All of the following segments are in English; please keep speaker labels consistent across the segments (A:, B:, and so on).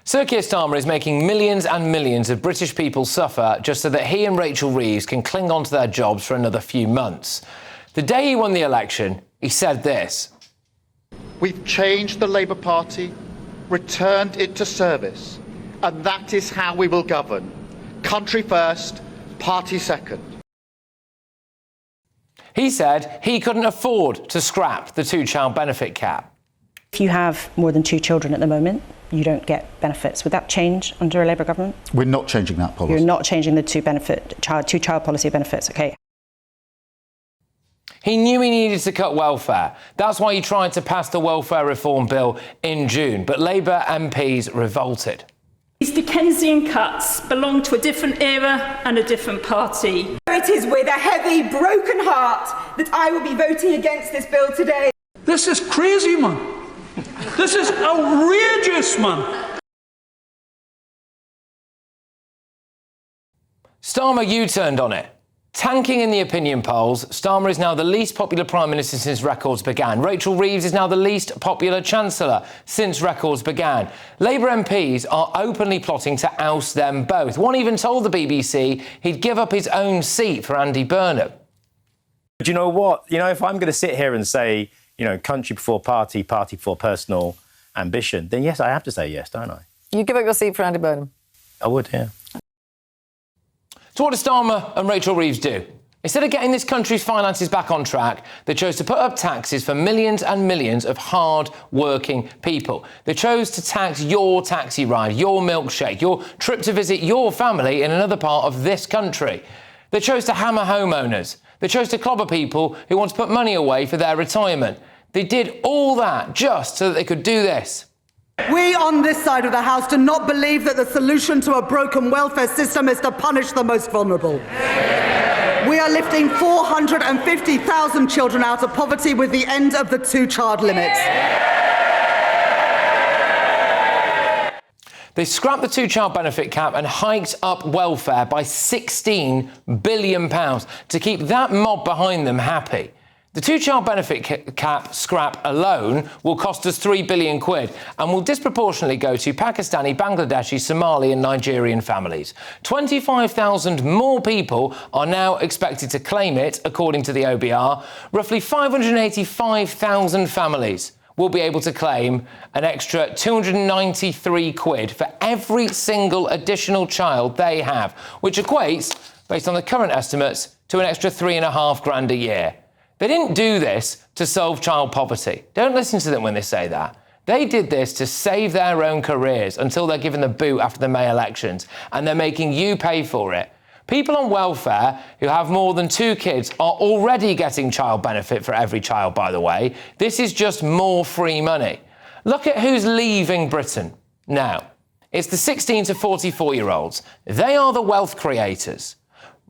A: Sir Keir Starmer is making millions and millions of British people suffer just so that he and Rachel Reeves can cling on to their jobs for another few months. The day he won the election, he said this.
B: We've changed the Labour Party, returned it to service, and that is how we will govern. Country first, party second.
A: He said he couldn't afford to scrap the two-child benefit cap.
C: If you have more than 2 children at the moment, you don't get benefits. Would that change under a Labour government?
B: We're not changing that policy.
C: You're not changing the two-child policy of benefits, OK.
A: He knew he needed to cut welfare. That's why he tried to pass the welfare reform bill in June, but Labour MPs revolted.
D: These Dickensian cuts belong to a different era and a different party.
E: It is with a heavy, broken heart that I will be voting against this bill today.
F: This is crazy, man. This is outrageous, man.
A: Starmer U-turned on it. Tanking in the opinion polls, Starmer is now the least popular Prime Minister since records began. Rachel Reeves is now the least popular Chancellor since records began. Labour MPs are openly plotting to oust them both. One even told the BBC he'd give up his own seat for Andy Burnham.
G: Do you know what? If I'm going to sit here and say, country before party, party before personal ambition, then yes, I have to say yes, don't I?
H: You give up your seat for Andy Burnham?
G: I would, yeah.
A: So what do Starmer and Rachel Reeves do? Instead of getting this country's finances back on track, they chose to put up taxes for millions and millions of hard-working people. They chose to tax your taxi ride, your milkshake, your trip to visit your family in another part of this country. They chose to hammer homeowners. They chose to clobber people who want to put money away for their retirement. They did all that just so that they could do this.
E: We on this side of the House do not believe that the solution to a broken welfare system is to punish the most vulnerable. We are lifting 450,000 children out of poverty with the end of the two-child limit.
A: They scrapped the two-child benefit cap and hiked up welfare by £16 billion to keep that mob behind them happy. The two-child benefit cap scrap alone will cost us £3 billion and will disproportionately go to Pakistani, Bangladeshi, Somali and Nigerian families. 25,000 more people are now expected to claim it, according to the OBR. Roughly 585,000 families will be able to claim an extra £293 for every single additional child they have, which equates, based on the current estimates, to an extra £3,500 a year. They didn't do this to solve child poverty. Don't listen to them when they say that. They did this to save their own careers until they're given the boot after the May elections, and they're making you pay for it. People on welfare who have more than 2 kids are already getting child benefit for every child, by the way. This is just more free money. Look at who's leaving Britain now. It's the 16 to 44-year-olds. They are the wealth creators.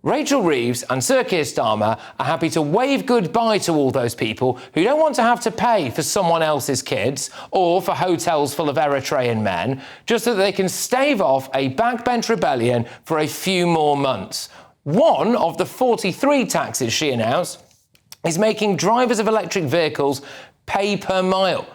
A: Rachel Reeves and Sir Keir Starmer are happy to wave goodbye to all those people who don't want to have to pay for someone else's kids or for hotels full of Eritrean men, just so that they can stave off a backbench rebellion for a few more months. One of the 43 taxes she announced is making drivers of electric vehicles pay per mile.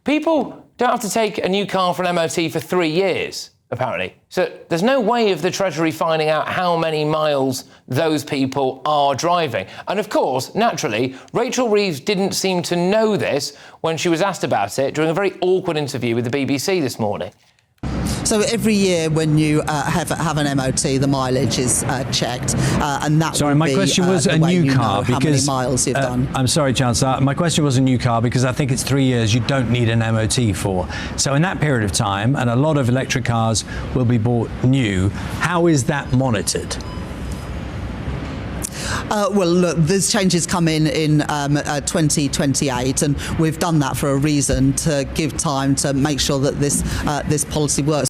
A: People don't have to take a new car for an MOT for 3 years. Apparently. So there's no way of the Treasury finding out how many miles those people are driving. And of course, naturally, Rachel Reeves didn't seem to know this when she was asked about it during a very awkward interview with the BBC this morning.
I: So every year when you have an MOT, the mileage is checked, and that.
J: Sorry, my question was a new car because
I: how many miles you've done.
J: I'm sorry, Chancellor. My question was a new car because I think it's 3 years you don't need an MOT for. So in that period of time, and a lot of electric cars will be bought new, how is that monitored?
I: Well, look, these changes come in 2028, and we've done that for a reason, to give time to make sure that this policy works.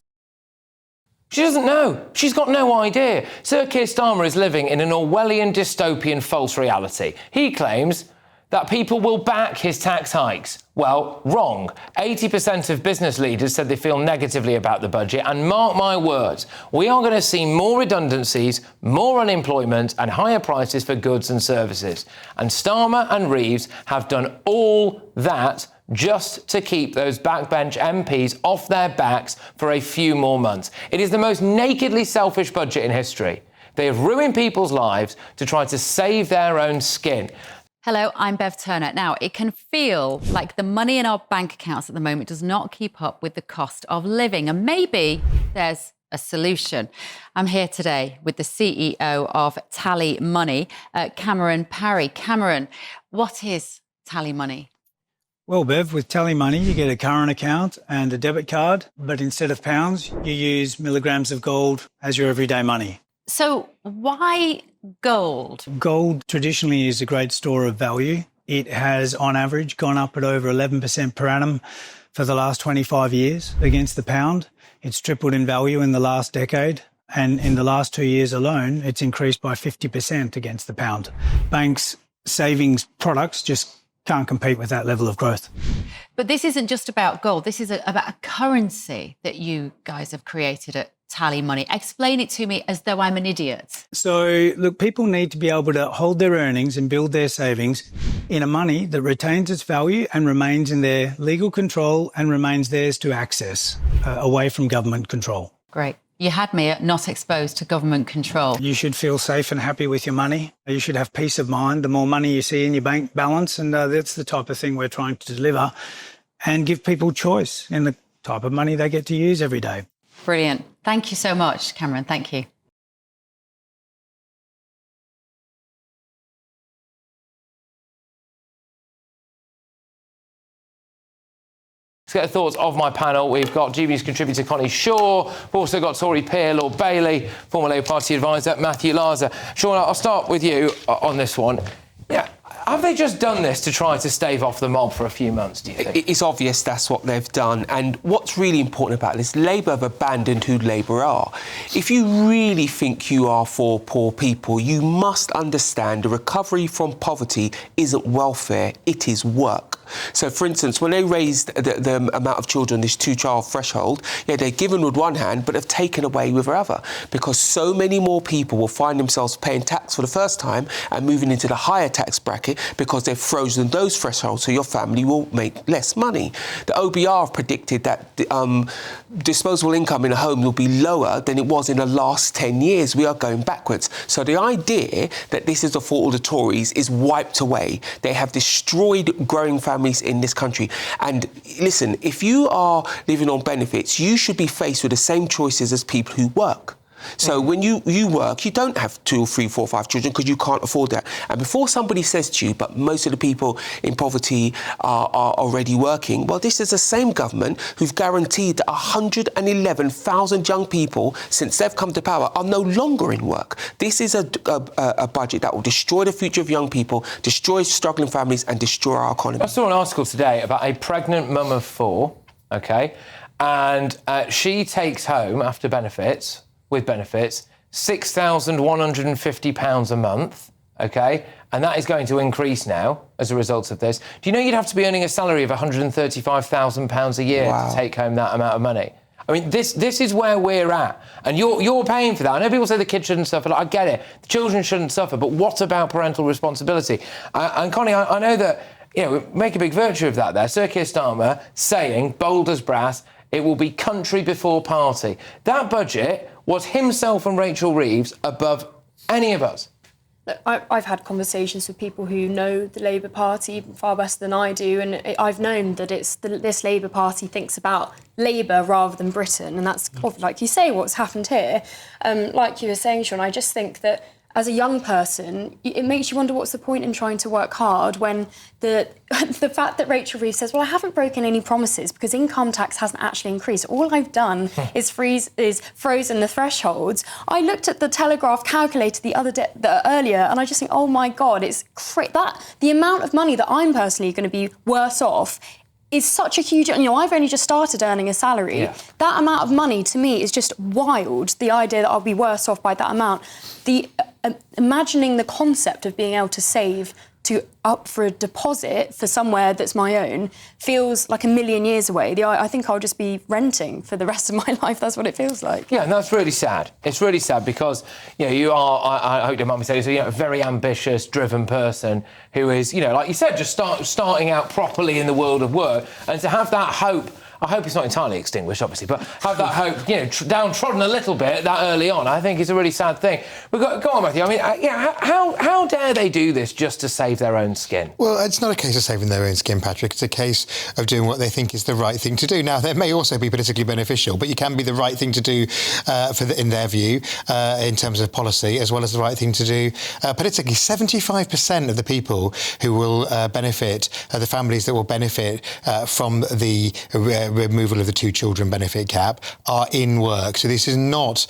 A: She doesn't know. She's got no idea. Sir Keir Starmer is living in an Orwellian dystopian false reality. He claims that people will back his tax hikes. Well, wrong. 80% of business leaders said they feel negatively about the budget, and mark my words, we are going to see more redundancies, more unemployment and higher prices for goods and services. And Starmer and Reeves have done all that just to keep those backbench MPs off their backs for a few more months. It is the most nakedly selfish budget in history. They have ruined people's lives to try to save their own skin.
H: Hello, I'm Bev Turner. Now, it can feel like the money in our bank accounts at the moment does not keep up with the cost of living, and maybe there's a solution. I'm here today with the CEO of TallyMoney, Cameron Parry. Cameron, what is TallyMoney?
K: Well, Bev, with TallyMoney, you get a current account and a debit card, but instead of pounds, you use milligrams of gold as your everyday money.
H: So why gold?
K: Gold traditionally is a great store of value. It has, on average, gone up at over 11% per annum for the last 25 years against the pound. It's tripled in value in the last decade. And in the last 2 years alone, it's increased by 50% against the pound. Banks' savings products just can't compete with that level of growth.
H: But this isn't just about gold. This is about a currency that you guys have created at TallyMoney. Explain it to me as though I'm an idiot.
K: So, look, people need to be able to hold their earnings and build their savings in a money that retains its value and remains in their legal control and remains theirs to access, away from government control.
H: Great. You had me at not exposed to government control.
K: You should feel safe and happy with your money. You should have peace of mind the more money you see in your bank balance, and that's the type of thing we're trying to deliver and give people choice in the type of money they get to use every day.
H: Brilliant. Thank you so much, Cameron. Thank you.
A: Let's get the thoughts of my panel. We've got GB's contributor Connie Shaw. We've also got Tory peer Lord Bailey, former Labour Party advisor Matthew Larser. Sean, I'll start with you on this one. Yeah. Have they just done this to try to stave off the mob for a few months, do you think?
L: It's obvious that's what they've done. And what's really important about this, Labour have abandoned who Labour are. If you really think you are for poor people, you must understand the recovery from poverty isn't welfare, it is work. So, for instance, when they raised the amount of children, this two-child threshold, yeah, they're given with one hand, but have taken away with the other, because so many more people will find themselves paying tax for the first time and moving into the higher tax bracket because they've frozen those thresholds, so your family will make less money. The OBR have predicted that disposable income in a home will be lower than it was in the last 10 years. We are going backwards. So the idea that this is the fault of the Tories is wiped away. They have destroyed growing families in this country. And listen, if you are living on benefits, you should be faced with the same choices as people who work. So when you work, you don't have 2 or 3, 4, 5 children because you can't afford that. And before somebody says to you, but most of the people in poverty are already working, well, this is the same government who've guaranteed that 111,000 young people, since they've come to power, are no longer in work. This is a budget that will destroy the future of young people, destroy struggling families and destroy our economy.
A: I saw an article today about a pregnant mum of 4, OK, and she takes home, after benefits, with benefits, £6,150 a month, OK? And that is going to increase now as a result of this. Do you know you'd have to be earning a salary of £135,000 a year to take home that amount of money? I mean, this is where we're at. And you're paying for that. I know people say the kids shouldn't suffer. I get it. The children shouldn't suffer. But what about parental responsibility? And Connie, I know that, you know, we make a big virtue of that there. Sir Keir Starmer saying, bold as brass, it will be country before party. That budget was himself and Rachel Reeves above any of us.
M: I've had conversations with people who know the Labour Party far better than I do, and I've known that this Labour Party thinks about Labour rather than Britain, and that's, like you say, what's happened here. Like you were saying, Sean, I just think that as a young person, it makes you wonder what's the point in trying to work hard when the fact that Rachel Reeves says, well, I haven't broken any promises because income tax hasn't actually increased. All I've done is frozen the thresholds. I looked at the Telegraph calculator earlier, and I just think, oh my God, it's the amount of money that I'm personally going to be worse off is such a huge... You know, I've only just started earning a salary. Yeah. That amount of money, to me, is just wild, the idea that I'll be worse off by that amount. Imagining the concept of being able to save to up for a deposit for somewhere that's my own feels like a million years away. I think I'll just be renting for the rest of my life. That's what it feels like.
A: Yeah, and that's really sad. It's really sad because, you are, I hope your mum says, a very ambitious, driven person who is, like you said, just starting out properly in the world of work. And to have that hope, I hope it's not entirely extinguished, obviously, but have that hope, downtrodden a little bit that early on, I think is a really sad thing. But go on, Matthew. I mean, how dare they do this just to save their own skin?
N: Well, it's not a case of saving their own skin, Patrick. It's a case of doing what they think is the right thing to do. Now, that may also be politically beneficial, but you can be the right thing to do in their view, in terms of policy, as well as the right thing to do politically. 75% of the people who will benefit, the families that will benefit from the removal of the 2 children benefit cap are in work. So this is not,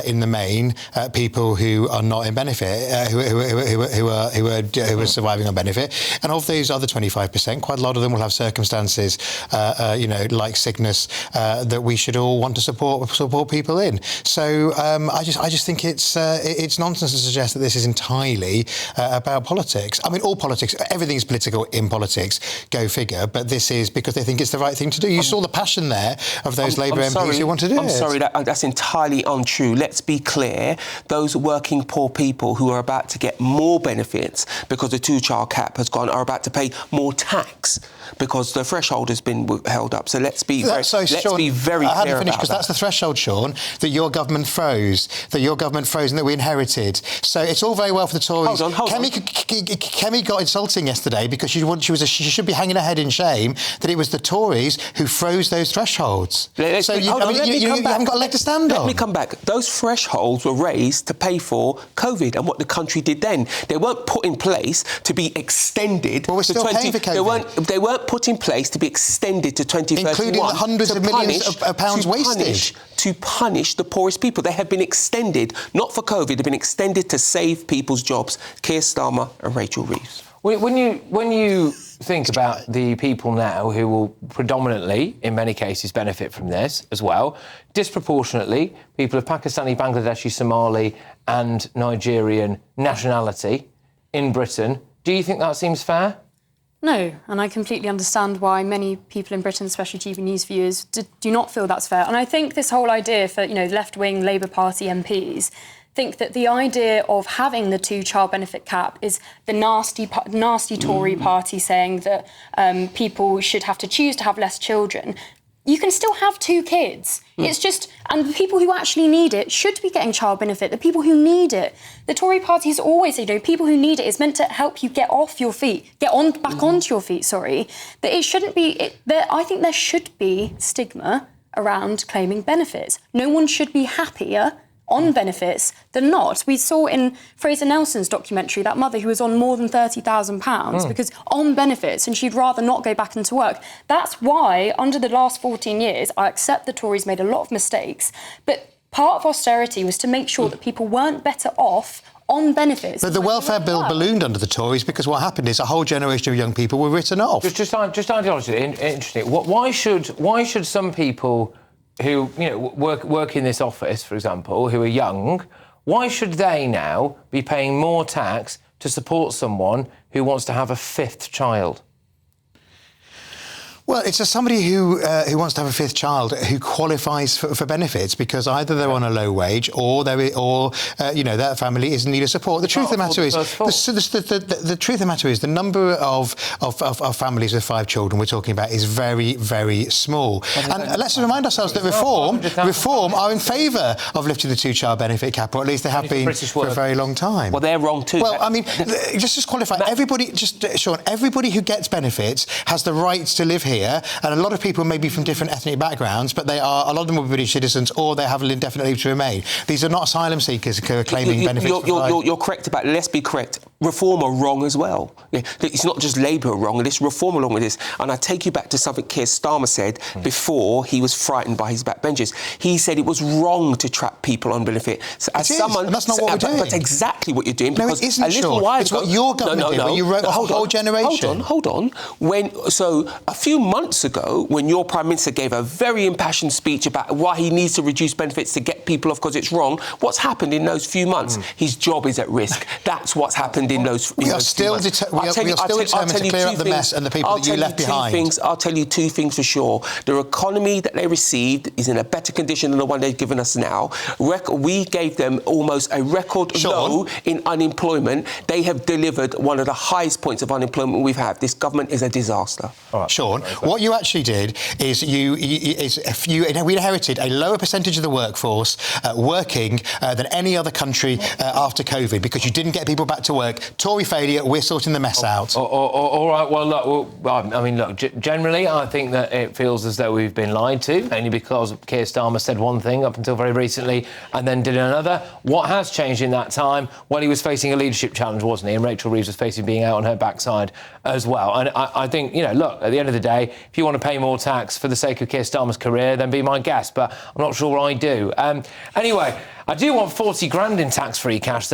N: in the main, people who are not in benefit, who are surviving on benefit. And of those other 25%, quite a lot of them will have circumstances, like sickness, that we should all want to support people in. So I just think it's nonsense to suggest that this is entirely about politics. I mean, all politics, everything's political in politics, go figure. But this is because they think it's the right thing to do. You saw the passion there of those Labour MPs who want to do it.
L: I'm sorry, that's entirely untrue. Let's be clear. Those working poor people who are about to get more benefits because the 2-child cap has gone are about to pay more tax because the threshold has been held up. So let's be very
N: Sean,
L: clear
N: I hadn't finished
L: about
N: because that's the threshold, Sean, that your government froze, and that we inherited. So it's all very well for the Tories.
L: Hold on.
N: Kemi got insulting yesterday because she should be hanging her head in shame that it was the Tories who froze those thresholds. You haven't got a leg to stand on.
L: Let me come back. Those thresholds were raised to pay for COVID and what the country did then. They weren't put in place to be extended.
N: Well, we're still paying for COVID.
L: They weren't put in place to be extended to 2031.
N: Including the hundreds of millions of pounds wasted.
L: To punish the poorest people. They have been extended, not for COVID, they've been extended to save people's jobs. Keir Starmer and Rachel Reeves.
A: When you think about the people now who will predominantly, in many cases, benefit from this as well, disproportionately, people of Pakistani, Bangladeshi, Somali and Nigerian nationality in Britain, do you think that seems fair?
M: No, and I completely understand why many people in Britain, especially TV News viewers, do not feel that's fair. And I think this whole idea for, left-wing Labour Party MPs think that the idea of having the 2-child benefit cap is the nasty Tory party saying that people should have to choose to have less children. You can still have 2 kids. It's just, and the people who actually need it should be getting child benefit. The people who need it, the Tory party has always said, people who need it is meant to help you get off your feet, back onto your feet. That it shouldn't be. I think there should be stigma around claiming benefits. No one should be happier on benefits than not. We saw in Fraser Nelson's documentary that mother who was on more than £30,000 because on benefits and she'd rather not go back into work. That's why, under the last 14 years, I accept the Tories made a lot of mistakes, but part of austerity was to make sure that people weren't better off on benefits.
N: But the welfare bill ballooned under the Tories because what happened is a whole generation of young people were written off.
A: Just ideologically, interesting. Why should some people who work in this office, for example, who are young, why should they now be paying more tax to support someone who wants to have a 5th child?
N: Well, it's just somebody who wants to have a 5th child who qualifies for benefits because either they're on a low wage or that family is in need of support. The truth of the matter is, the truth of the matter is, the number of families with 5 children we're talking about is very, very small. And let's remind ourselves that Reform are in favour of lifting the 2-child benefit cap, or at least they have been for a very long time.
L: Well, they're wrong too.
N: Well, I mean, just qualify. Sean, everybody who gets benefits has the right to live here. And a lot of people may be from different ethnic backgrounds, but a lot of them will be British citizens or they have indefinite leave to remain. These are not asylum seekers who are claiming benefits.
L: You're correct about it. Let's be correct. Reform are wrong as well. It's not just Labour are wrong, it's Reform along with this. And I take you back to something Keir Starmer said before he was frightened by his backbenchers. He said it was wrong to trap people on benefit. So
N: and that's not what we're doing.
L: That's exactly what you're doing.
N: Because it isn't, a little while it's ago, what your government did when you wrote a whole generation.
L: Hold on. So a few months ago, when your Prime Minister gave a very impassioned speech about why he needs to reduce benefits to get people off because it's wrong, what's happened in those few months? His job is at risk. That's what's happened in those.
N: We are still determined to clear up the mess and the people that you left behind.
L: I'll tell you two things for sure. The economy that they received is in a better condition than the one they've given us now. We gave them almost a record low in unemployment. They have delivered one of the highest points of unemployment we've had. This government is a disaster.
N: All right. Sean, what you actually did is we inherited a lower percentage of the workforce working than any other country after COVID because you didn't get people back to work. Tory failure, we're sorting the mess out.
A: All right, well, look, generally, I think that it feels as though we've been lied to, only because Keir Starmer said one thing up until very recently and then did another. What has changed in that time? Well, he was facing a leadership challenge, wasn't he? And Rachel Reeves was facing being out on her backside as well. And I think, look, at the end of the day, if you want to pay more tax for the sake of Keir Starmer's career, then be my guest. But I'm not sure I do. Anyway, I do want 40 grand in tax-free cash.